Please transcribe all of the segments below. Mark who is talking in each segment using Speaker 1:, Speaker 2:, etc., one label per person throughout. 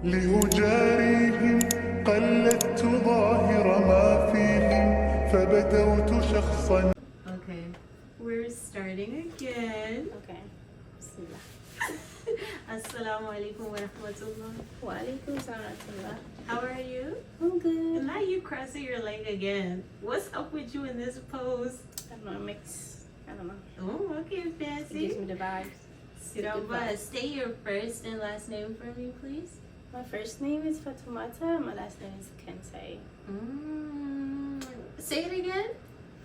Speaker 1: لأجاريهم قلدت ظاهر ما فيهم فبدوت شخصا. Okay, we're starting again.
Speaker 2: Okay.
Speaker 1: Assalamu alaikum wa rahmatullah.
Speaker 2: Wa alaikum salam.
Speaker 1: How are you?
Speaker 2: I'm good.
Speaker 1: Now you crossing your leg again. What's up with you in this pose?
Speaker 2: I don't know, mix. I don't know.
Speaker 1: Oh, okay, fancy.
Speaker 2: It gives me the vibes.
Speaker 1: Say your first and last name for me, please.
Speaker 2: My first name is Fatoumata. My last name is Kensei.
Speaker 1: Say it again.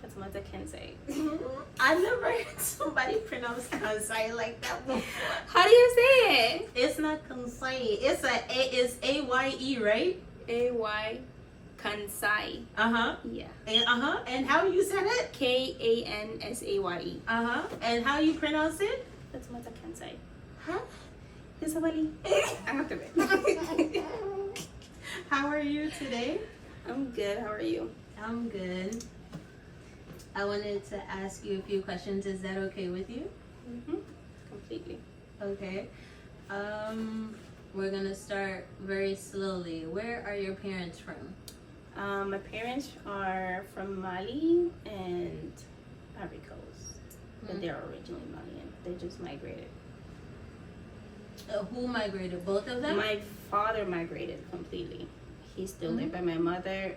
Speaker 2: Fatoumata Kensei.
Speaker 1: I never heard somebody pronounce Kansai like that before.
Speaker 2: How do you say it?
Speaker 1: It's not Kansai. It's A-Y-E, right?
Speaker 2: A-Y Kansai.
Speaker 1: Uh-huh.
Speaker 2: Yeah.
Speaker 1: Uh-huh. And how you said it?
Speaker 2: K-A-N-S-A-Y-E.
Speaker 1: Uh-huh. And how you pronounce it?
Speaker 2: Fatoumata Kensei.
Speaker 1: Huh?
Speaker 2: Isabali. I have to wait.
Speaker 1: How are you today?
Speaker 2: I'm good. How are you?
Speaker 1: I'm good. I wanted to ask you a few questions. Is that okay with you?
Speaker 2: Mm-hmm. Completely.
Speaker 1: Okay. We're gonna start very slowly. Where are your parents from?
Speaker 2: My parents are from Mali and Ivory Coast, but they're originally Malian. They just migrated.
Speaker 1: Who migrated? Both of them?
Speaker 2: My father migrated completely. He's still there, but my mother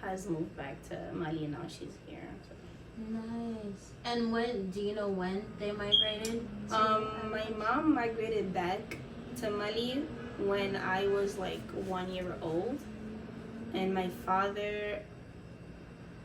Speaker 2: has moved back to Mali and now she's here. So.
Speaker 1: Nice. And when, do you know when they migrated?
Speaker 2: My mom migrated back to Mali when I was like 1 year old. And my father,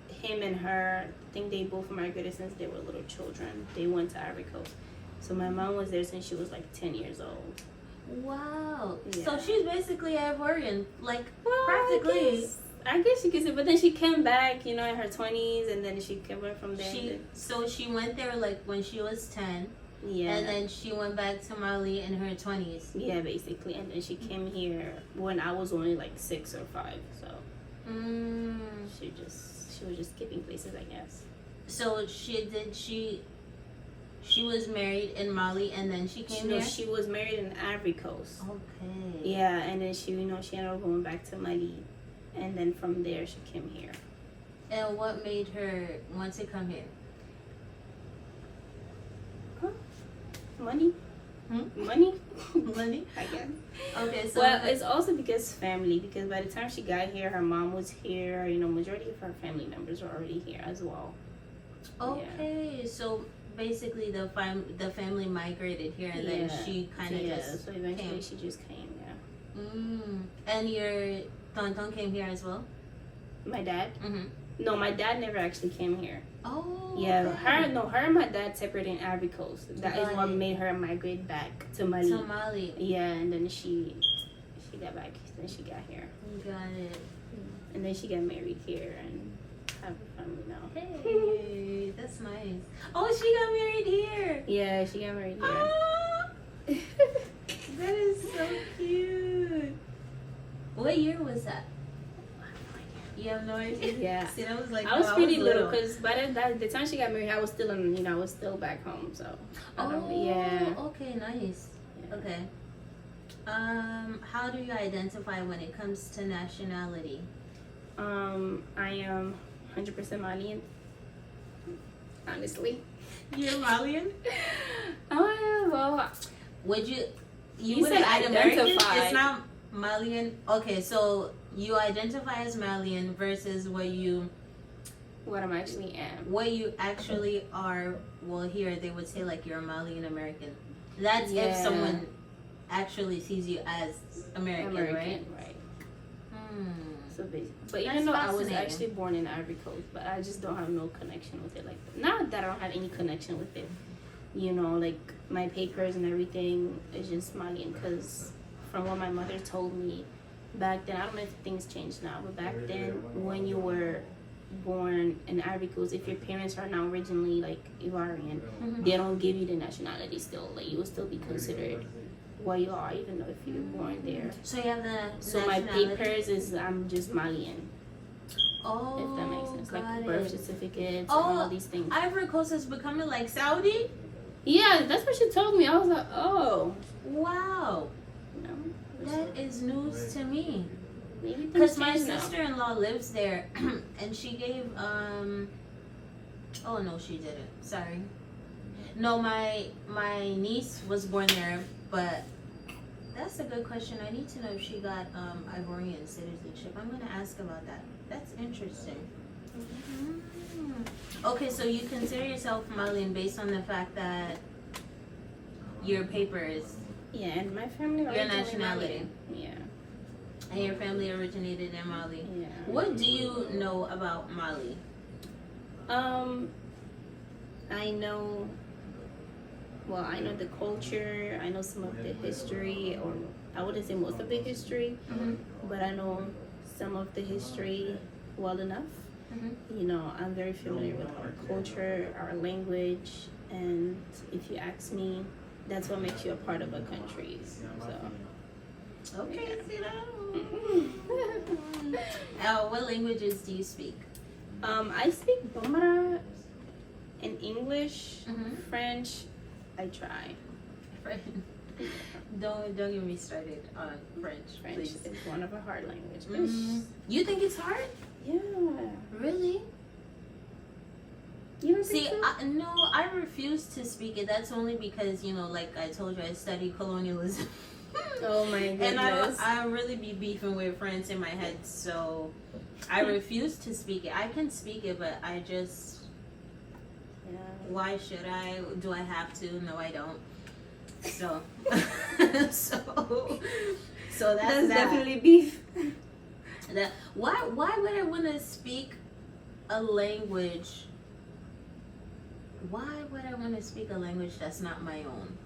Speaker 2: him and her, I think they both migrated since they were little children. They went to Ivory Coast. So my mom was there since she was like 10 years old.
Speaker 1: Wow.
Speaker 2: Yeah.
Speaker 1: So she's basically Ivorian, like practically.
Speaker 2: I guess you could say, but then she came back, you know, in her 20s, and then she went from there.
Speaker 1: So she went there like when she was 10.
Speaker 2: Yeah.
Speaker 1: And then she went back to Mali in her 20s.
Speaker 2: Yeah, basically. And then she came here when I was only like 6 or 5. So she was just skipping places, I guess.
Speaker 1: So she was married in Mali and then she came here?
Speaker 2: She was married in Ivory Coast.
Speaker 1: Okay.
Speaker 2: Yeah, and then she ended up going back to Mali. And then from there, she came here.
Speaker 1: And what made her want to come here?
Speaker 2: Huh? Money? Money?
Speaker 1: Money?
Speaker 2: I guess.
Speaker 1: Okay, so...
Speaker 2: Well, it's also because family. Because by the time she got here, her mom was here. You know, majority of her family members were already here as well.
Speaker 1: Okay, yeah. So basically the family migrated here and then she kind of just
Speaker 2: so eventually
Speaker 1: came.
Speaker 2: She just came, yeah.
Speaker 1: And your tonton came here as well?
Speaker 2: My dad?
Speaker 1: Mm-hmm.
Speaker 2: No, my dad never actually came here.
Speaker 1: Oh.
Speaker 2: Yeah, her and my dad separated in Ivory Coast. That is what made her migrate back to Mali.
Speaker 1: To Mali.
Speaker 2: Yeah, and then she got back. Then she got here.
Speaker 1: Got it.
Speaker 2: And then she got married here and have a family now.
Speaker 1: Hey, that's nice. Oh, she got married here.
Speaker 2: Yeah, she got married here.
Speaker 1: Oh, that is so cute. What year was that? You have no idea?
Speaker 2: Yeah.
Speaker 1: See, I was like,
Speaker 2: I was pretty little because by the time she got married, I was still I was still back home. So. Yeah.
Speaker 1: Okay, nice. Yeah. Okay. How do you identify when it comes to nationality?
Speaker 2: I am 100% Malian. Honestly.
Speaker 1: You're Malian?
Speaker 2: Well.
Speaker 1: Would you
Speaker 2: would identify?
Speaker 1: It's not Malian. Okay, so you identify as Malian versus what
Speaker 2: I'm actually am.
Speaker 1: What you actually are. Well, here they would say like you're a Malian American. That's if someone actually sees you as American, right?
Speaker 2: Right. So basically, but even though I was actually born in Ivory Coast, but I just don't have no connection with it. Like, not that I don't have any connection with it. You know, like my papers and everything is just Malian. Because from what my mother told me back then, I don't know if things changed now, but back then when you were born in Ivory Coast, if your parents are now originally like Ivorian, they don't give you the nationality still. Like, you will still be considered what you are, even though if you were born there.
Speaker 1: So you have the
Speaker 2: So my papers is I'm just Malian.
Speaker 1: Oh,
Speaker 2: if that makes sense, like birth certificates and all these things.
Speaker 1: Ivory Coast is becoming like Saudi.
Speaker 2: Yeah, that's what she told me. I was like, oh,
Speaker 1: wow.
Speaker 2: No,
Speaker 1: That is news to me.
Speaker 2: Maybe
Speaker 1: Because my
Speaker 2: things change now.
Speaker 1: sister-in-law lives there, and she gave oh no, she didn't. Sorry. No, my niece was born there, but that's a good question. I need to know if she got Ivorian citizenship. I'm gonna ask about that. That's interesting. Okay, so you consider yourself Malian based on the fact that your papers,
Speaker 2: Yeah, and my family
Speaker 1: your
Speaker 2: originally
Speaker 1: nationality,
Speaker 2: Mali. Yeah.
Speaker 1: and your family originated in Mali.
Speaker 2: Yeah.
Speaker 1: What do you know about Mali?
Speaker 2: I know. Well, I know the culture. I know some of the history, or I wouldn't say most of the history, but I know some of the history well enough. You know, I'm very familiar with our culture, our language, and if you ask me, that's what makes you a part of a country. So.
Speaker 1: Okay, see that? What languages do you speak?
Speaker 2: I speak Bambara and English, French. I try.
Speaker 1: Don't get me started on French.
Speaker 2: French
Speaker 1: Please.
Speaker 2: is one of a hard language.
Speaker 1: You think it's hard?
Speaker 2: Yeah.
Speaker 1: Really?
Speaker 2: You don't
Speaker 1: See,
Speaker 2: think so?
Speaker 1: no, I refuse to speak it. That's only because, you know, like I told you, I studied colonialism.
Speaker 2: Oh my goodness.
Speaker 1: And I really be beefing with France in my head, so I refuse to speak it. I can speak it, but I just, why should I? Do I have to? No, I don't. So, so that's that.
Speaker 2: definitely beef.
Speaker 1: That why would I want to speak a language? Why would I want to speak a language that's not my own?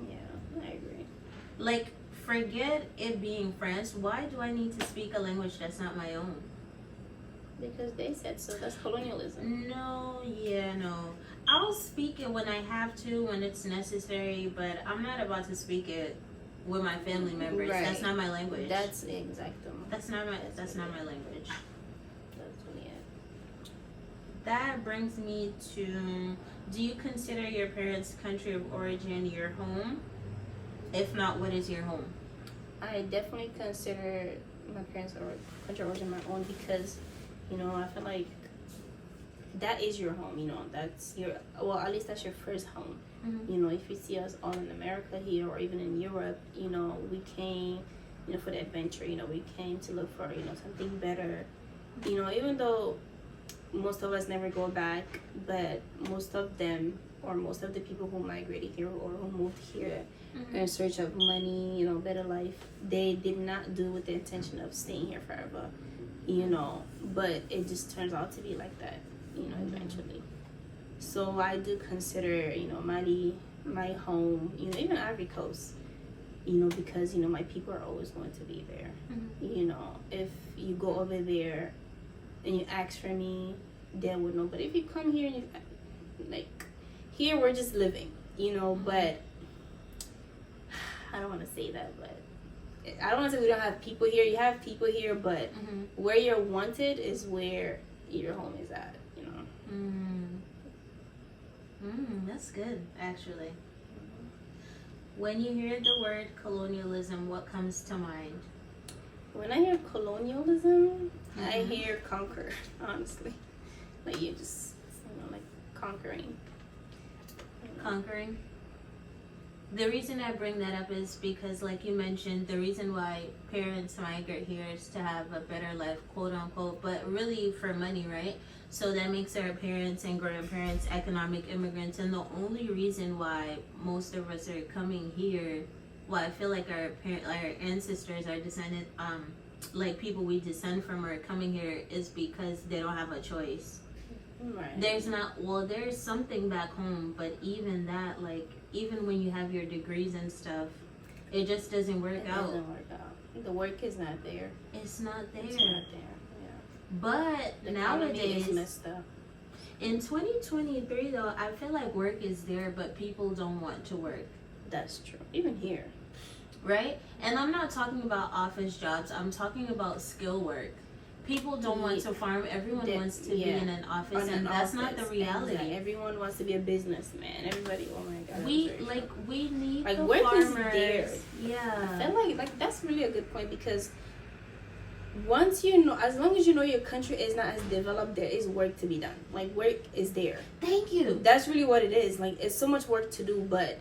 Speaker 2: Yeah, I agree.
Speaker 1: Like, forget it being French. Why do I need to speak a language that's not my own?
Speaker 2: Because they said so. That's colonialism.
Speaker 1: No, no. I'll speak it when I have to, when it's necessary, but I'm not about to speak it with my family members.
Speaker 2: Right.
Speaker 1: That's not my language.
Speaker 2: That's exactum.
Speaker 1: That's not my language.
Speaker 2: That's really it.
Speaker 1: That brings me to, do you consider your parents' country of origin your home? If not, what is your home?
Speaker 2: I definitely consider my parents' country of origin my own because, you know, I feel like that is your home, you know, that's your, well, at least that's your first home. You know, if you see us all in America here or even in Europe, you know, we came, you know, for the adventure, you know, we came to look for, you know, something better. You know, even though most of us never go back, but most of them, or most of the people who migrated here or who moved here in search of money, you know, better life, they did not do with the intention of staying here forever, you know, but it just turns out to be like that, you know, eventually. So I do consider, you know, Mali my home, you know, even Ivory Coast, you know, because, you know, my people are always going to be there. You know, if you go over there and you ask for me, they would know. But if you come here and you, like, here we're just living, you know, but I don't want to say that, but I don't want to say we don't have people here. You have people here, but where you're wanted is where your home is at, you know.
Speaker 1: That's good, actually. When you hear the word colonialism, what comes to mind?
Speaker 2: When I hear colonialism, I hear conquer, honestly. Like you just, you know, like conquering.
Speaker 1: Conquering? The reason I bring that up is because, like you mentioned, the reason why parents migrate here is to have a better life, quote unquote, but really for money, right? So that makes our parents and grandparents economic immigrants, and the only reason why most of us are coming here, well, I feel like our ancestors are descended, like people we descend from are coming here is because they don't have a choice.
Speaker 2: Right.
Speaker 1: There's something back home, but even that, like, even when you have your degrees and stuff, it just doesn't work out.
Speaker 2: It doesn't work out. The work is not there.
Speaker 1: It's not there.
Speaker 2: It's not there.
Speaker 1: But
Speaker 2: The
Speaker 1: nowadays,
Speaker 2: is messed up.
Speaker 1: in 2023, though, I feel like work is there, but people don't want to work.
Speaker 2: That's true. Even here.
Speaker 1: Right? And I'm not talking about office jobs. I'm talking about skill work. People don't want to farm. Everyone wants to be in an office, and that's not the reality.
Speaker 2: Exactly. Everyone wants to be a businessman. Everybody, oh my god.
Speaker 1: We need
Speaker 2: like
Speaker 1: the
Speaker 2: work
Speaker 1: farmers.
Speaker 2: is there.
Speaker 1: Yeah.
Speaker 2: I feel like that's really a good point, because once you know, as long as you know your country is not as developed, there is work to be done. Like, work is there.
Speaker 1: Thank you.
Speaker 2: That's really what it is. Like, it's so much work to do, but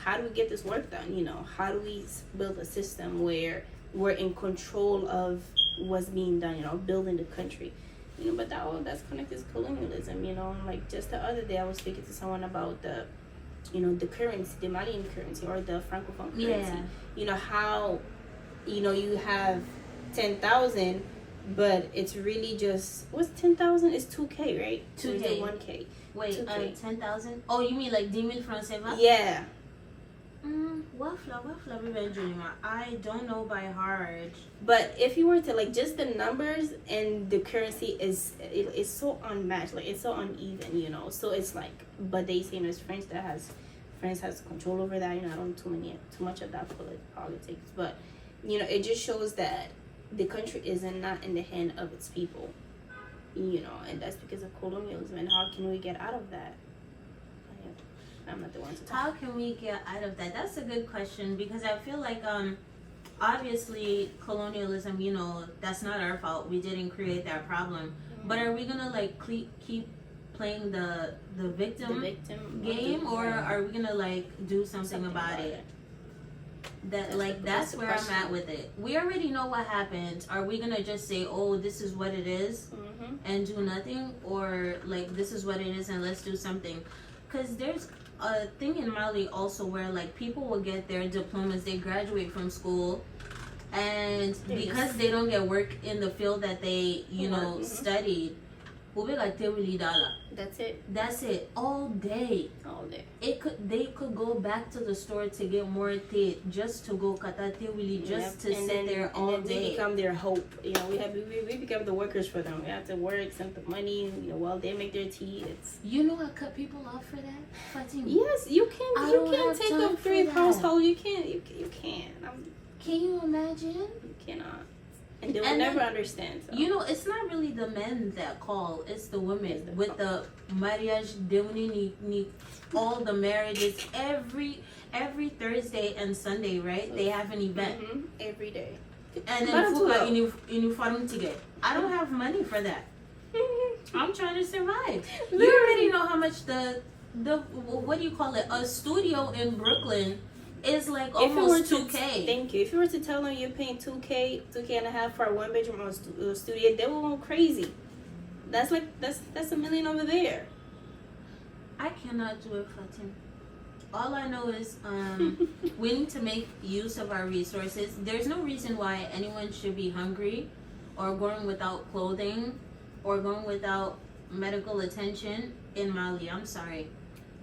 Speaker 2: how do we get this work done? You know, how do we build a system where we're in control of what's being done? You know, building the country. You know, but that's connected to colonialism. You know, like just the other day I was speaking to someone about the, you know, the currency, the Malian currency or the Francophone currency.
Speaker 1: Yeah.
Speaker 2: You know how, you know, you have 10,000, but it's really just, what's 10,000? It's 2K, right?
Speaker 1: 2K.
Speaker 2: 1K.
Speaker 1: Wait,
Speaker 2: 2K.
Speaker 1: 10,000? Oh, you mean like 10,000 francs CFA?
Speaker 2: Yeah.
Speaker 1: I don't know by heart.
Speaker 2: But if you were to, like, just the numbers and the currency is so unmatched, like it's so uneven, you know. So it's like, but they say, you know, it's France has control over that. You know, I don't know too much of that politics, but you know, it just shows that the country is not in the hand of its people, you know, and that's because of colonialism. And how can we get out of that? I'm not the one to talk.
Speaker 1: How can we get out of that? That's a good question, because I feel like obviously colonialism, you know, that's not our fault. We didn't create that problem. Mm-hmm. But are we gonna like keep playing the victim game, or are we gonna like do something about it? That's where I'm at with it. We already know what happened. Are we gonna just say, oh, this is what it is, mm-hmm. and do nothing, or like this is what it is and let's do something? Because there's a thing in Mali also where like people will get their diplomas, they graduate from school, and because they don't get work in the field that they mm-hmm. studied, that's it all day. They could go back to the store to get more tea, just to go kata tewili, just to sit there all day.
Speaker 2: We become their hope. You know, we become the workers for them. We have to work, send the money, you know, while they make their tea.
Speaker 1: You know, I cut people off for that, Fatima.
Speaker 2: Yes, you can. You can't take up 3 households. You can't.
Speaker 1: Can you imagine?
Speaker 2: You cannot. And they will never understand. So.
Speaker 1: You know, it's not really the men that call; it's the women with the mariage demuni, all the marriages every Thursday and Sunday, right? They have an event
Speaker 2: every day.
Speaker 1: And then fuka uniform ticket. I don't have money for that. I'm trying to survive. You already know how much the what do you call it? A studio in Brooklyn is like almost 2K.
Speaker 2: Thank you. If you were to tell them you're paying 2K and a half for a 1-bedroom studio, they will go crazy. That's $1 million over there.
Speaker 1: I cannot do it, Fatim. All I know is we need to make use of our resources. There's no reason why anyone should be hungry or going without clothing or going without medical attention in Mali. I'm sorry.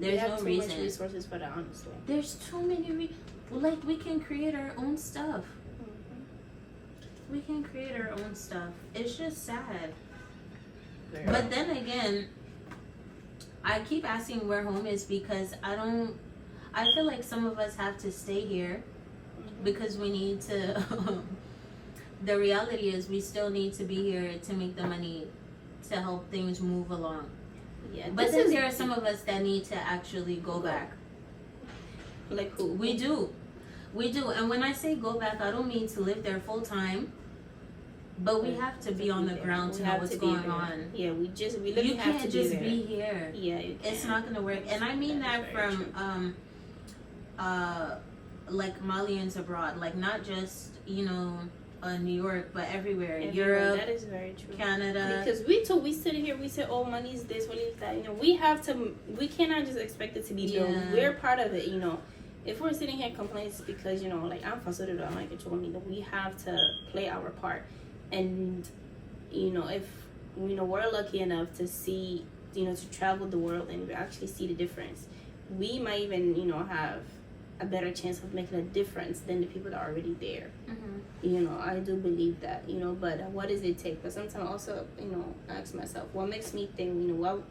Speaker 1: There's no reason.
Speaker 2: We have too much resources for that, honestly.
Speaker 1: There's too many. Like, we can create our own stuff. Mm-hmm. We can create our own stuff. It's just sad. But then again, I keep asking where home is because I feel like some of us have to stay here because we need to. The reality is we still need to be here to make the money to help things move along. Yeah, but then there are some of us that need to actually go back.
Speaker 2: Like who?
Speaker 1: We do. And when I say go back, I don't mean to live there full time. But we have to be on the ground to know what's going on.
Speaker 2: Yeah, we literally have to be there. You can't just
Speaker 1: be here.
Speaker 2: Yeah, you can't.
Speaker 1: It's not gonna work. And I mean that from like Malians abroad, like not just New York, but everywhere. Europe,
Speaker 2: that is very true.
Speaker 1: Canada.
Speaker 2: Because we sit here, we say, oh, money is this, money is that. You know, we cannot just expect it to be built. We're part of it, you know. If we're sitting here complaining, it's because, you know, like, I'm fascinated, I'm like, we have to play our part. And, you know, if, you know, we're lucky enough to see, you know, to travel the world and actually see the difference, we might even, you know, have a better chance of making a difference than the people that are already there. You know, I do believe that, you know, but what does it take? But sometimes I also, you know, ask myself, what makes me think, you know,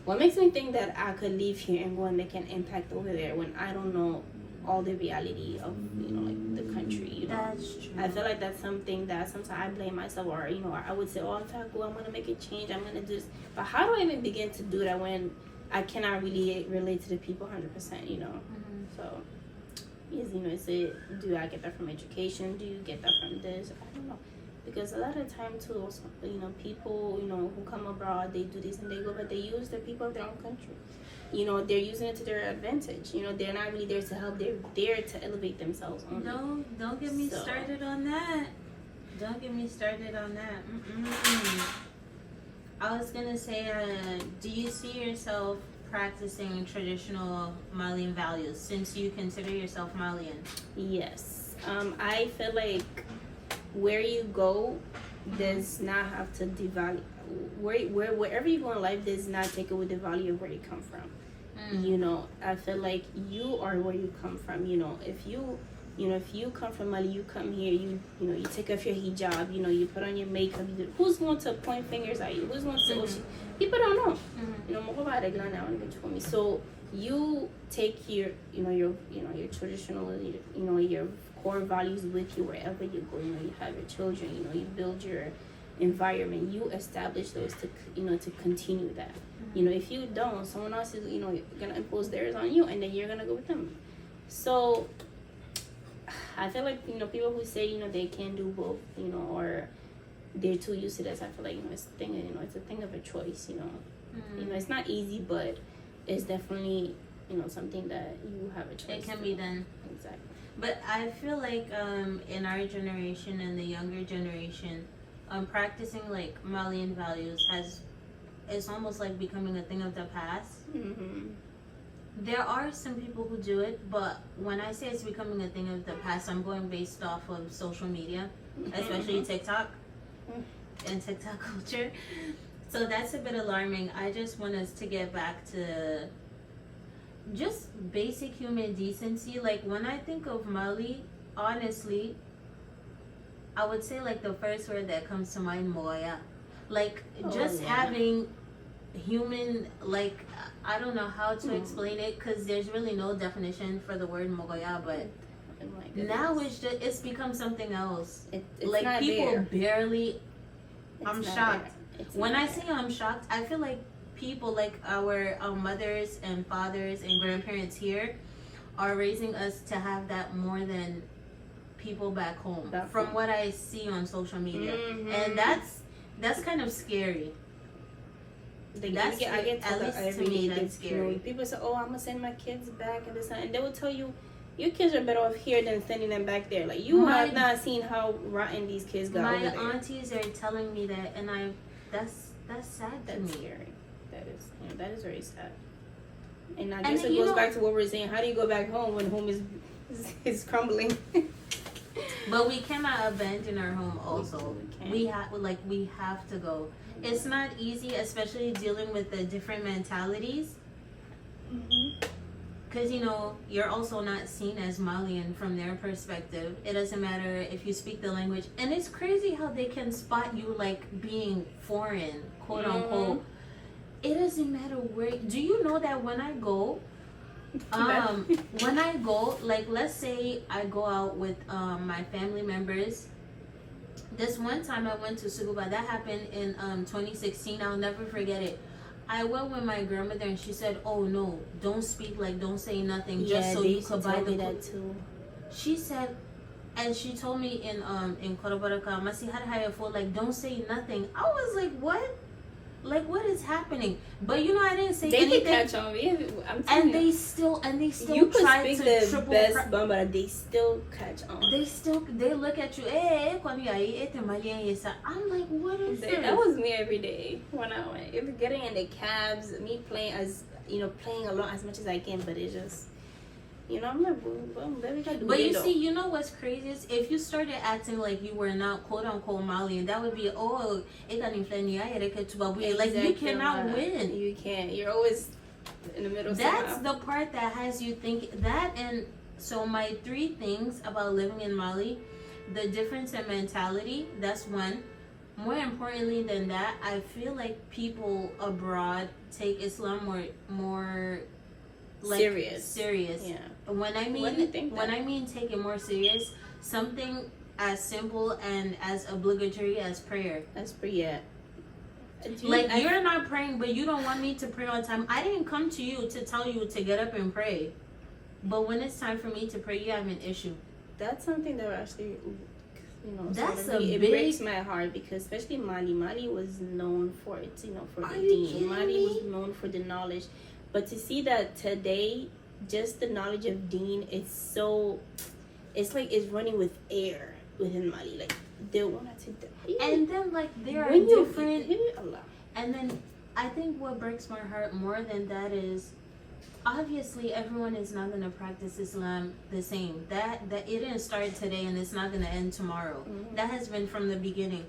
Speaker 2: what makes me think that I could leave here and go and make an impact over there when I don't know all the reality of, you know, like the country, you know.
Speaker 1: That's true.
Speaker 2: I feel like that's something that sometimes I blame myself, or, you know, I would say, oh, if I go, I'm going to make a change, I'm going to do this. But how do I even begin to do that when I cannot really relate to the people 100%, you know?
Speaker 1: Mm-hmm.
Speaker 2: So, is, you know, is it, do I get that from education? Do you get that from this? I don't know. Because a lot of time too, also, you know, people, you know, who come abroad, they do this and they go, but they use the people of their own country. You know, they're using it to their advantage. You know, they're not really there to help. They're there to elevate themselves only.
Speaker 1: No, don't get me started on that. Don't get me started on that. Mm-mm. I was gonna say, do you see yourself practicing traditional Malian values since you consider yourself Malian?
Speaker 2: Yes. I feel like where you go does not have to devalue. Wherever you go in life does not take away the value of where you come from. You know, I feel like you are where you come from. You know, if you come from Mali, you come here, you know, you take off your hijab, you know, you put on your makeup. Who's going to point fingers at you? Who's going to say, people don't know. You know, so you take your traditional, you know, your core values with you wherever you go. You know, you have your children, you know, you build your environment, you establish those to, you know, to continue that. You know, if you don't, someone else is, you know, gonna impose theirs on you, and then you're gonna go with them. So I feel like, you know, people who say, you know, they can do both, you know, or they're too used to this, I feel like, you know, it's a thing, you know, it's a thing of a choice, you know. You know, it's not easy, but it's definitely, you know, something that you have a choice.
Speaker 1: It can be done.
Speaker 2: Exactly.
Speaker 1: But I feel like in our generation and the younger generation, practicing like Malian values it's almost like becoming a thing of the past. There are some people who do it, but when I say it's becoming a thing of the past, I'm going based off of social media, especially TikTok and TikTok culture. So that's a bit alarming. I just want us to get back to just basic human decency. Like when I think of Mali, honestly, I would say like the first word that comes to mind, moya. Like just having human, like I don't know how to explain it because there's really no definition for the word moya, but now it's become something else.
Speaker 2: It's
Speaker 1: like
Speaker 2: not
Speaker 1: people
Speaker 2: there.
Speaker 1: barely.
Speaker 2: It's
Speaker 1: I'm
Speaker 2: not
Speaker 1: shocked. When I
Speaker 2: there.
Speaker 1: say I'm shocked, I feel like people like our mothers and fathers and grandparents here are raising us to have that more than people back home from what I see on social media. And that's kind of scary.
Speaker 2: I get told that every day.
Speaker 1: That's scary.
Speaker 2: People say, "Oh, I'm gonna send my kids back," and this, and they will tell you, "Your kids are better off here than sending them back there." Like you have not seen how rotten these kids got over there.
Speaker 1: My aunties are telling me that, and that's sad to me.
Speaker 2: Scary. That is very sad. And I guess it goes back to what we're saying. How do you go back home when home is crumbling?
Speaker 1: But we cannot abandon our home. Also, we have to go. It's not easy, especially dealing with the different mentalities. Because, you know, you're also not seen as Malian from their perspective. It doesn't matter if you speak the language. And it's crazy how they can spot you like being foreign, quote unquote. It doesn't matter where. Do you know that when I go, like let's say I go out with my family members. This one time I went to Suguba. That happened in 2016. I'll never forget it. I went with my grandmother and she said, "Oh no, don't speak, like don't say nothing, just so you could buy the
Speaker 2: that too."
Speaker 1: She said, and she told me in Korobaraka, "Masihar for like don't say nothing." I was like, "What? Like what is happening?" But you know, I didn't say anything.
Speaker 2: They can catch on me.
Speaker 1: And they still
Speaker 2: you
Speaker 1: try
Speaker 2: speak
Speaker 1: to
Speaker 2: the
Speaker 1: triple
Speaker 2: best Bambara. They still catch on.
Speaker 1: They look at you. I'm like, what is this?
Speaker 2: That was me every day when I went. If getting in the cabs, me playing playing along as much as I can, but it's just. You know, I'm like,
Speaker 1: but you see, you know what's crazy is if you started acting like you were not quote unquote Malian, that would be like you cannot win.
Speaker 2: You can't. You're always in the middle.
Speaker 1: That's the part that has you think that. And so my 3 things about living in Mali, the difference in mentality. That's one. More importantly than that, I feel like people abroad take Islam more like serious.
Speaker 2: Yeah.
Speaker 1: when I mean take it more serious, something as simple and as obligatory as prayer. Like, you're not praying, but you don't want me to pray on time. I didn't come to you to tell you to get up and pray. But when it's time for me to pray, you have an issue.
Speaker 2: That's something that actually,
Speaker 1: that's
Speaker 2: it breaks my heart, because especially Mali was known for it, for the deen. Mali was known for the knowledge. But to see that today, just the knowledge of deen, it's like it's running with air within Mali. Like, they want to take
Speaker 1: and then, like, there are different. And then I think what breaks my heart more than that is, obviously everyone is not going to practice Islam the same. That it didn't start today and it's not going to end tomorrow. Mm-hmm. That has been from the beginning.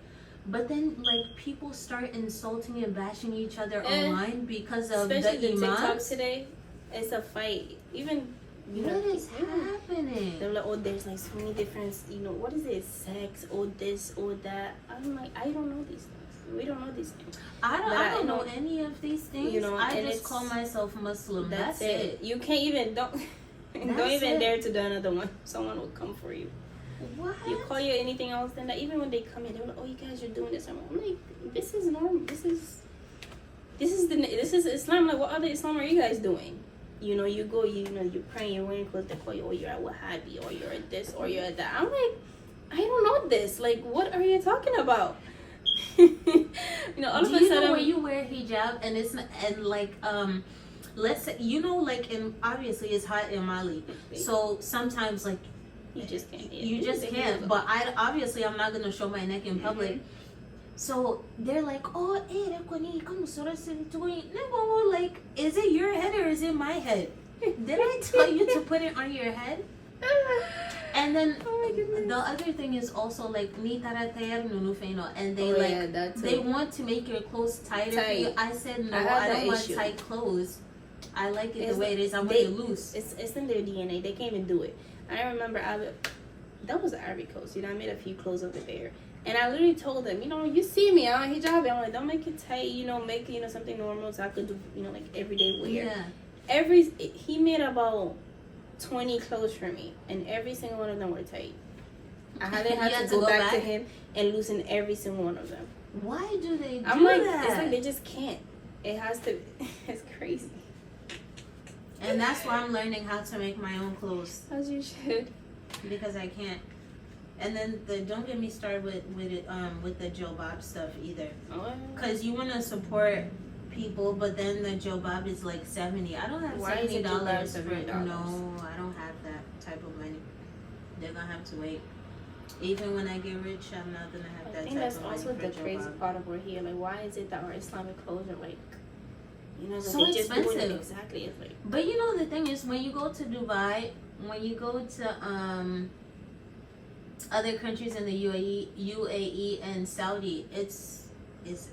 Speaker 1: But then, like, people start insulting and bashing each other online because of
Speaker 2: especially
Speaker 1: the imams.
Speaker 2: TikTok today. It's a fight. Even
Speaker 1: what is happening?
Speaker 2: They're like, oh, there's like so many different, what is it? Sex, or this, or that. I'm like, I don't know these things. We don't know these things.
Speaker 1: I don't know any of these things. I just call myself Muslim. That's it.
Speaker 2: You can't even don't even dare to do another one. Someone will come for you.
Speaker 1: What?
Speaker 2: You call you anything else than that. Even when they come in, they're like, oh, you guys are doing this. I'm like, this is normal. This is Islam. Like, what other Islam are you guys doing? You go, you're praying, you're wearing clothes, they call you, oh, you're a Wahhabi, or you're at this, or you're at that. I'm like, I don't know this. Like, what are you talking about? All of a sudden,
Speaker 1: when you wear hijab and it's not, and like, let's say, like, obviously it's hot in Mali, so sometimes, like,
Speaker 2: you just can't.
Speaker 1: You just can't. But I'm not gonna show my neck in public. Mm-hmm. So they're like, oh, like, is it your head or is it my head? Did I tell you to put it on your head? And then the other thing is also like, and they they want to make your clothes tighter for you. I said no, I don't want tight clothes. I like it the way it is. I want it loose.
Speaker 2: It's in their DNA. They can't even do it. I remember that was the Ivory Coast. I made a few clothes over there. And I literally told them, you see me, I'm hijab. I'm like, don't make it tight, make it, something normal so I could do, like everyday wear. Yeah. He made about 20 clothes for me, and every single one of them were tight. I had to go back to him and loosen every single one of them.
Speaker 1: Why do they do
Speaker 2: that? It's like they just can't. It has to, it's crazy.
Speaker 1: And that's why I'm learning how to make my own clothes.
Speaker 2: As you should.
Speaker 1: Because I can't. And then don't get me started with the jilbab stuff either. Because you want to support people, but then the jilbab is like $70. I don't have $70 for it. No, I don't have that type of money. They're gonna have to wait. Even when I get rich, I'm not gonna have that type of money. I think that's also the crazy
Speaker 2: part of we're here. Like, why is it that our Islamic clothes are like,
Speaker 1: so expensive?
Speaker 2: Exactly. It's like,
Speaker 1: but the thing is, when you go to Dubai, when you go to other countries in the UAE and Saudi, it's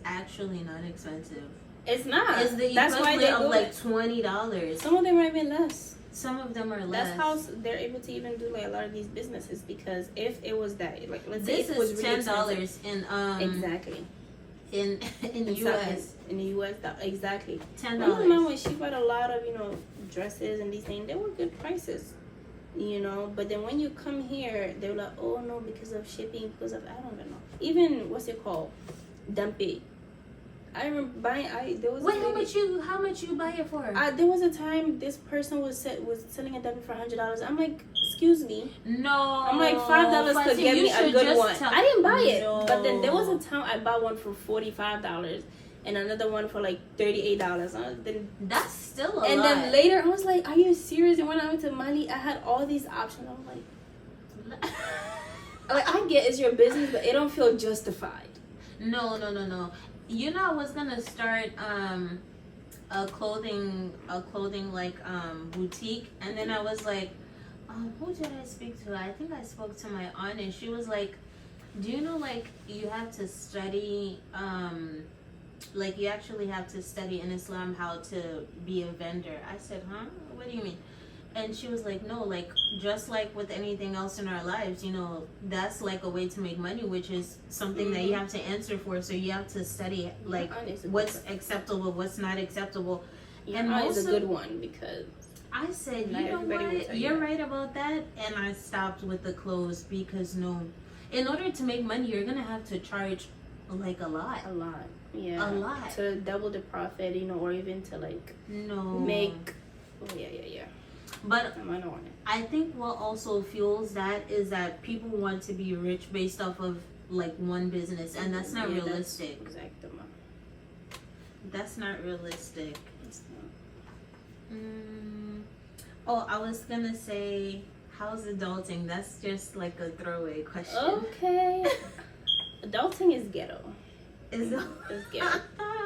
Speaker 1: actually not expensive.
Speaker 2: It's not.
Speaker 1: It's the equivalent of like $20.
Speaker 2: Some of them are even less.
Speaker 1: Some of them are less.
Speaker 2: That's how they're able to even do like a lot of these businesses, because if it was that, like, let's say
Speaker 1: this
Speaker 2: it was
Speaker 1: is
Speaker 2: really
Speaker 1: $10 in
Speaker 2: exactly
Speaker 1: in the US.
Speaker 2: In the US, exactly.
Speaker 1: $10.
Speaker 2: My mom, when she bought a lot of dresses and these things, they were good prices. But then when you come here, they're like, oh no, because of shipping, because of, I don't even know. Even, what's it called? Dumpy. I remember buying, there was
Speaker 1: how much you buy it for?
Speaker 2: There was a time this person was selling a dumpy for $100. I'm like, excuse me.
Speaker 1: No.
Speaker 2: I'm like, $5 could get me a good one. I didn't buy it.
Speaker 1: No.
Speaker 2: But then there was a time I bought one for $45. And another one for like $38.
Speaker 1: That's still a lot.
Speaker 2: And then later I was like, are you serious? And when I went to Mali, I had all these options. I was like, I get it's your business, but it don't feel justified.
Speaker 1: No. I was gonna start a clothing like boutique, and then I was like, who did I speak to? I think I spoke to my aunt, and she was like, do you know, like, you have to study like, you actually have to study in Islam how to be a vendor. I said, huh? What do you mean? And she was like, no, like, just like with anything else in our lives, that's like a way to make money, which is something that you have to answer for. So you have to study, like, what's acceptable, what's not acceptable.
Speaker 2: And most is a good one, because
Speaker 1: I said,
Speaker 2: Not
Speaker 1: you know
Speaker 2: everybody will
Speaker 1: what?
Speaker 2: tell you
Speaker 1: You're
Speaker 2: that.
Speaker 1: right about that. And I stopped with the clothes because no. In order to make money, you're going to have to charge like a lot.
Speaker 2: A lot. Yeah.
Speaker 1: A lot.
Speaker 2: To double the profit, you know, or even to like
Speaker 1: No.
Speaker 2: make. Oh, yeah.
Speaker 1: But
Speaker 2: I don't want it.
Speaker 1: I think what also fuels that is that people want to be rich based off of like one business, and that's not realistic.
Speaker 2: Exactly.
Speaker 1: That's not realistic.
Speaker 2: It's not.
Speaker 1: Oh, I was gonna say, how's adulting? That's just like a throwaway question.
Speaker 2: Okay. Adulting is ghetto.
Speaker 1: Is
Speaker 2: It's ghetto.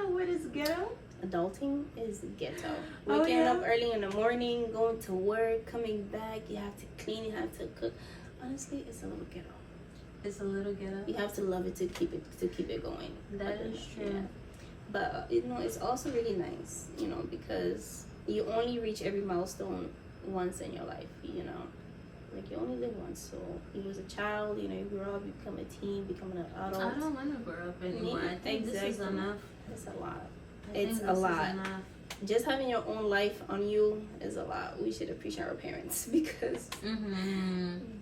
Speaker 1: What is ghetto?
Speaker 2: Adulting is ghetto.
Speaker 1: Oh,
Speaker 2: Waking
Speaker 1: yeah?
Speaker 2: up early in the morning, going to work, coming back, you have to clean, you have to cook. Honestly, it's a little ghetto.
Speaker 1: It's a little ghetto.
Speaker 2: You have to love it to keep it going.
Speaker 1: That is true.
Speaker 2: Yeah. But you know, it's also really nice, you know, because you only reach every milestone once in your life, you know. Like you only live once. So you was a child, you know, you grow up, you become a teen, become an adult.
Speaker 1: I don't want to grow up anymore.
Speaker 2: Yeah,
Speaker 1: I think this is enough.
Speaker 2: It's a lot.
Speaker 1: I think
Speaker 2: It's
Speaker 1: this
Speaker 2: a
Speaker 1: is
Speaker 2: lot.
Speaker 1: enough.
Speaker 2: Just having your own life on you is a lot. We should appreciate our parents because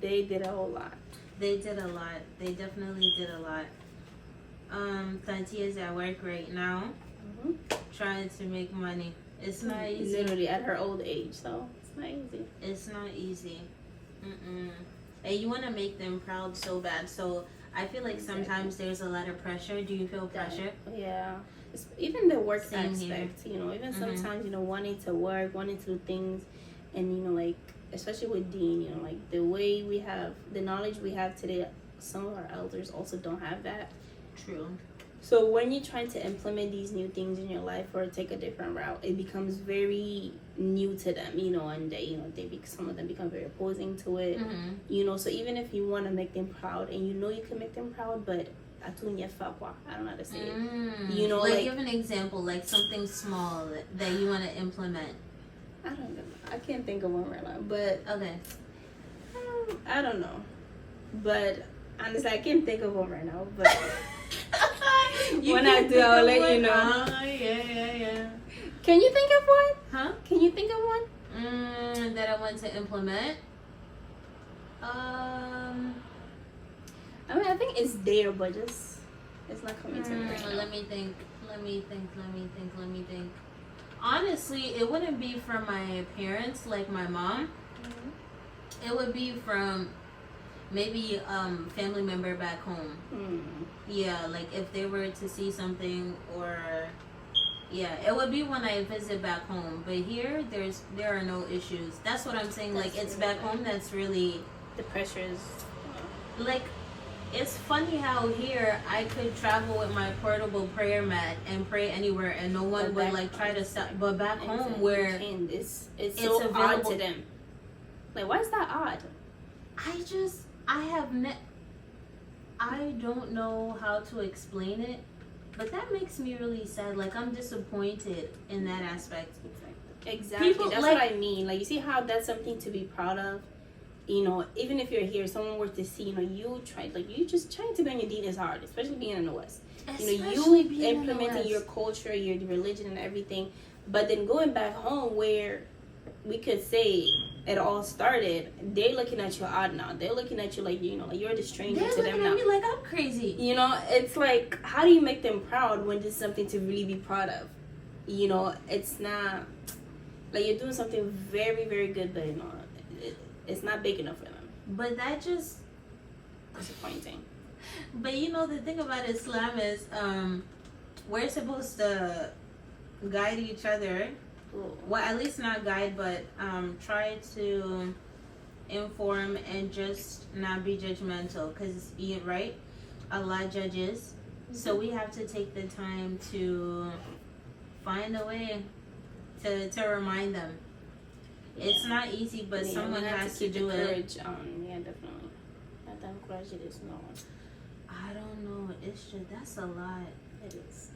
Speaker 2: they did a whole lot.
Speaker 1: They did a lot. They definitely did a lot. Tanti is at work right now, trying to make money. It's not easy.
Speaker 2: Literally at her old age, so it's not easy.
Speaker 1: It's not easy. And you want to make them proud so bad. So I feel like sometimes there's a lot of pressure. Do you feel pressure?
Speaker 2: Yeah. It's, even the work
Speaker 1: Same
Speaker 2: aspect, you know, even sometimes, you know, wanting to work, wanting to do things, and, you know, like, especially with Dean, you know, like, the way we have, the knowledge we have today, some of our elders also don't have that.
Speaker 1: True.
Speaker 2: So when you're trying to implement these new things in your life or take a different route, it becomes very new to them, you know, and they, you know, some of them become very opposing to it, you know. So even if you want to make them proud, and you know you can make them proud, but I don't know how to say it. You know,
Speaker 1: like give an example, like something small that you want to implement.
Speaker 2: I don't know. I can't think of one right now, but
Speaker 1: okay.
Speaker 2: I don't know, but honestly, I can't think of one right now, but. When I do, I'll let you know.
Speaker 1: Yeah.
Speaker 2: Can you think of one?
Speaker 1: Huh?
Speaker 2: Can you think of one?
Speaker 1: That I want to implement.
Speaker 2: I mean, I think it's there, but just it's not coming to me right now.
Speaker 1: Let me think. Honestly, it wouldn't be from my parents, like my mom. It would be from maybe family member back home. Yeah, like if they were to see something, or yeah, it would be when I visit back home. But here there are no issues. That's what I'm saying. Like it's back home that's really
Speaker 2: the pressure is
Speaker 1: like, it's funny how here I could travel with my portable prayer mat and pray anywhere and no one would like try to stop, but back home where
Speaker 2: it's so odd to them. Like, why is that odd?
Speaker 1: I don't know how to explain it, but that makes me really sad. Like, I'm disappointed in that aspect.
Speaker 2: Exactly. That's like, what I mean. Like, you see how that's something to be proud of? You know, even if you're here, someone were to see, you know, you just trying to be on your deed is hard, especially being in the West. You know, you implementing your culture, your religion and everything, but then going back home where we could say it all started, they're looking at you odd now. They're looking at you like, you know, like you're the stranger to them now.
Speaker 1: They're looking at me like I'm crazy.
Speaker 2: You know, it's like, how do you make them proud when this is something to really be proud of? You know, it's not, like you're doing something very, very good, but, you know, it's not big enough for them.
Speaker 1: But that just
Speaker 2: disappointing.
Speaker 1: But you know, the thing about Islam is we're supposed to guide each other. Well, at least not guide, but try to inform and just not be judgmental, because right, Allah judges. So we have to take the time to find a way to remind them. It's not easy, but someone has to do it.
Speaker 2: Yeah, definitely. Not that encourage it is no.
Speaker 1: I don't know. It's just, that's a lot.
Speaker 2: It is.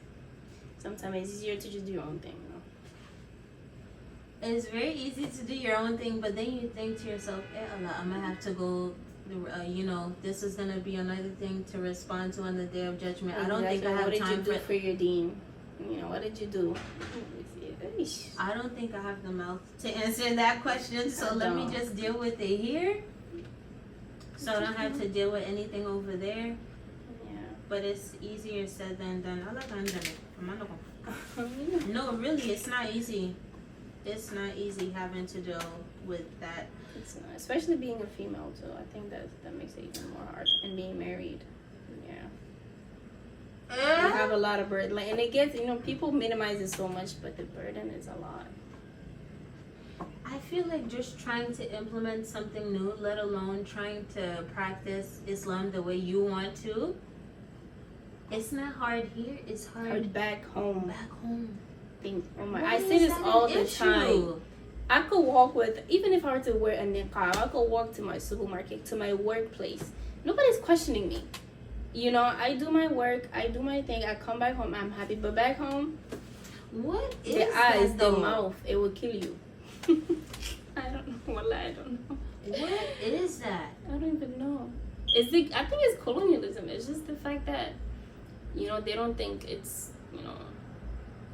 Speaker 2: Sometimes it's easier to just do your own thing, you know.
Speaker 1: It's very easy to do your own thing, but then you think to yourself, Allah, I'm gonna have to go. You know, this is gonna be another thing to respond to on the Day of Judgment. Exactly. I don't think I have time
Speaker 2: for your deen. You know, what did you do?
Speaker 1: I don't think I have the mouth to answer that question, so let me just deal with it here. So I don't have to deal with anything over there.
Speaker 2: Yeah.
Speaker 1: But it's easier said than done. No, really, it's not easy. It's not easy having to deal with that.
Speaker 2: It's not, especially being a female too. I think that makes it even more hard. And being married, yeah. You have a lot of burden, and it gets, people minimize it so much, but the burden is a lot.
Speaker 1: I feel like just trying to implement something new, let alone trying to practice Islam the way you want to. It's not hard here. It's hard
Speaker 2: back home.
Speaker 1: Back home.
Speaker 2: I say this all the time. I could walk even if I were to wear a niqab, I could walk to my supermarket, to my workplace. Nobody's questioning me. I do my work, I do my thing, I come back home, I'm happy. But back home,
Speaker 1: what is
Speaker 2: the eyes,
Speaker 1: the
Speaker 2: mouth, it will kill you. I don't know. I don't know.
Speaker 1: What is that?
Speaker 2: I don't even know. I think it's colonialism. It's just the fact that, they don't think it's,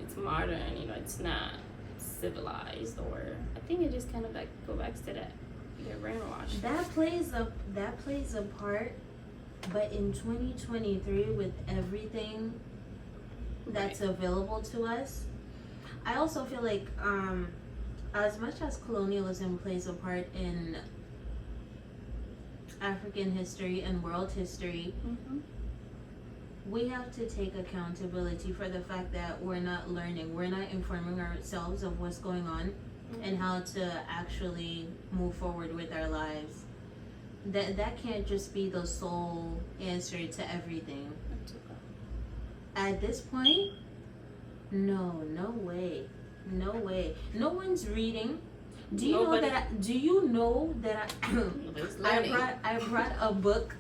Speaker 2: it's modern, it's not civilized, or I think it just kind of go back to that. Get brainwashed.
Speaker 1: That plays a part, but in 2023 with everything that's available to us, I also feel like as much as colonialism plays a part in African history and world history, we have to take accountability for the fact that we're not learning, we're not informing ourselves of what's going on and how to actually move forward with our lives. That can't just be the sole answer to everything. At this point, no way. No one's reading. Do you know that I brought a book?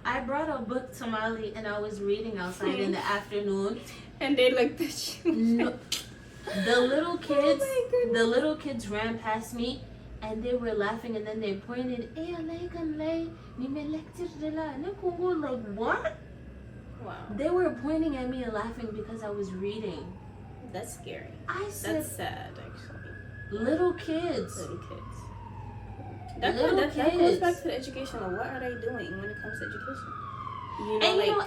Speaker 1: I brought a book to Mali and I was reading outside in the afternoon.
Speaker 2: And they looked at you.
Speaker 1: No, the little kids ran past me and they were laughing, and then they pointed, like, what?
Speaker 2: Wow.
Speaker 1: They were pointing at me and laughing because I was reading.
Speaker 2: That's scary.
Speaker 1: I said,
Speaker 2: that's sad, actually.
Speaker 1: Little kids.
Speaker 2: That goes back to the education of what are they doing when it comes to education.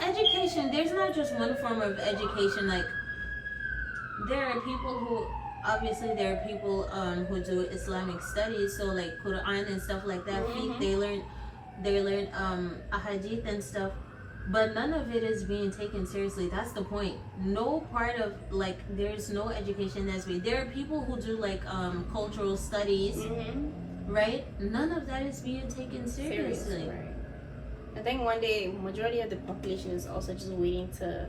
Speaker 1: Education, there's not just one form of education. Like, there are people who who do Islamic studies, so like Quran and stuff like that. They learn ahadith and stuff, but none of it is being taken seriously. That's the point. No part of, like, there's no education that's being. There are people who do like cultural studies, right? None of that is being taken seriously.
Speaker 2: Right. I think one day majority of the population is also just waiting to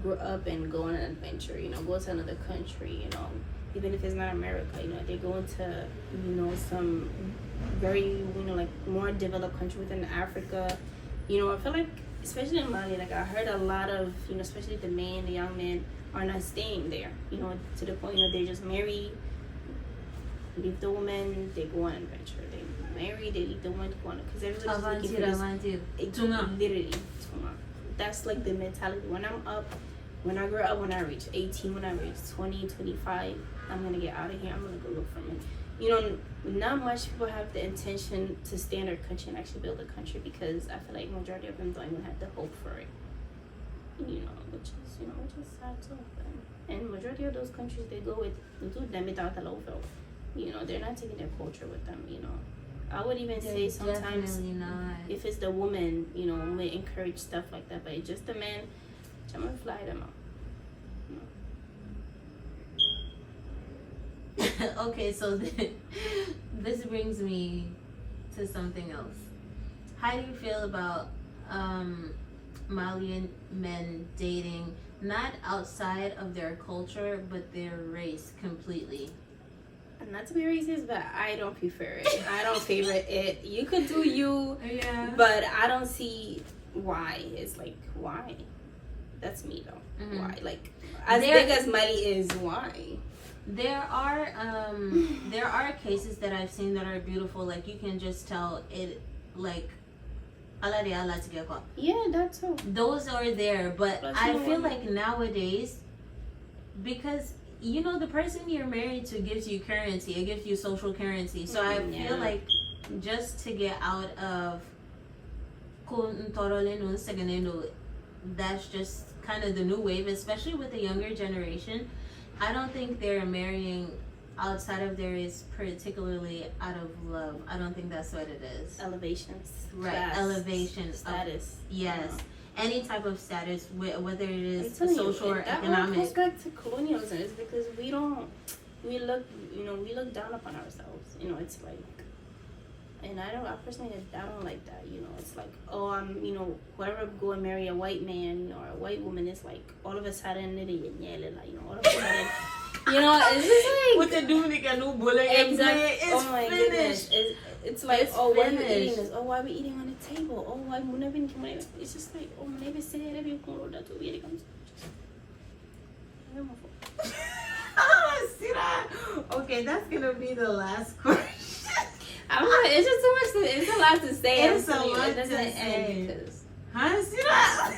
Speaker 2: grow up and go on an adventure. Go to another country. Even if it's not America, they go into some very like more developed country within Africa. I feel like, especially in Mali, like I heard a lot of especially the young men are not staying there. To the point they just marry, leave the woman, they go on an adventure. They marry, they leave the woman, go on, because everybody's looking for literally. That's like the mentality. When I grow up, when I reach 18, when I reach 20, 25, I'm gonna get out of here. I'm gonna go look for men. Not much people have the intention to stay in their country and actually build a country, because I feel like majority of them don't even have the hope for it. Which is sad too. And majority of those countries they go with, they're not taking their culture with them. I would even say sometimes if it's the woman, may encourage stuff like that, but it's just the man, I'm gonna fly them out.
Speaker 1: Okay, so this brings me to something else. How do you feel about Malian men dating not outside of their culture but their race completely?
Speaker 2: Not to be racist, but I don't prefer it. I don't favor it. You could do you, but I don't see why. It's like, why? That's me though. Why? Like, as big as Mali is, why?
Speaker 1: There are cases that I've seen that are beautiful. Like, you can just tell it, like, Allah de Allah together.
Speaker 2: Yeah, that's so.
Speaker 1: Those are there, but I feel like nowadays because you know the person you're married to gives you currency. It gives you social currency. So I feel like just to get out of that's just kind of the new wave, especially with the younger generation. I don't think they're marrying outside of there is particularly out of love. I don't think that's what it is.
Speaker 2: Elevations.
Speaker 1: Right.
Speaker 2: Class,
Speaker 1: elevation.
Speaker 2: status.
Speaker 1: Yes. Any type of status, whether it is
Speaker 2: social or
Speaker 1: economic.
Speaker 2: That goes back to colonialism. It's because we look down upon ourselves. You know, it's like, and I personally don't like that. You know, it's like, oh, whoever go and marry a white man or a white woman, it's like all of a sudden, all of a sudden. You know, it's just like
Speaker 1: with the Dominican new bullet.
Speaker 2: Exactly.
Speaker 1: It's
Speaker 2: oh my
Speaker 1: finished.
Speaker 2: goodness. It's like,
Speaker 1: it's
Speaker 2: oh, why are we
Speaker 1: finished.
Speaker 2: eating this? Oh, why are we eating on the table? Oh, why it's just like, oh, maybe say it every that to be
Speaker 1: See that? Okay, that's gonna be the last question.
Speaker 2: It's just too much. It's a lot to say.
Speaker 1: It's a lot to say. Huh? See that?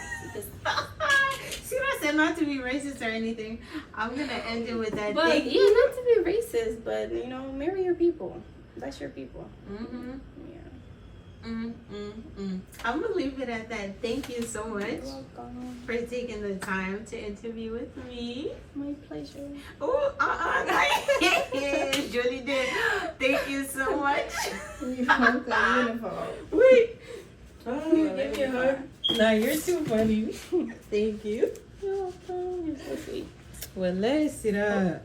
Speaker 1: Sira said not to be racist or anything. I'm gonna end it with that.
Speaker 2: But not to be racist, but marry your people. That's your people.
Speaker 1: Mm-hmm.
Speaker 2: Yeah.
Speaker 1: I'm gonna leave it at that. Thank you so much
Speaker 2: You're welcome.
Speaker 1: for taking the time to interview with me.
Speaker 2: My pleasure.
Speaker 1: Oh, Julie did. Thank you so much.
Speaker 2: You're welcome.
Speaker 1: Wait. Give me a hug. Nah, you're too funny. Thank you.
Speaker 2: You're welcome. You're so sweet.
Speaker 1: Well, let's sit up.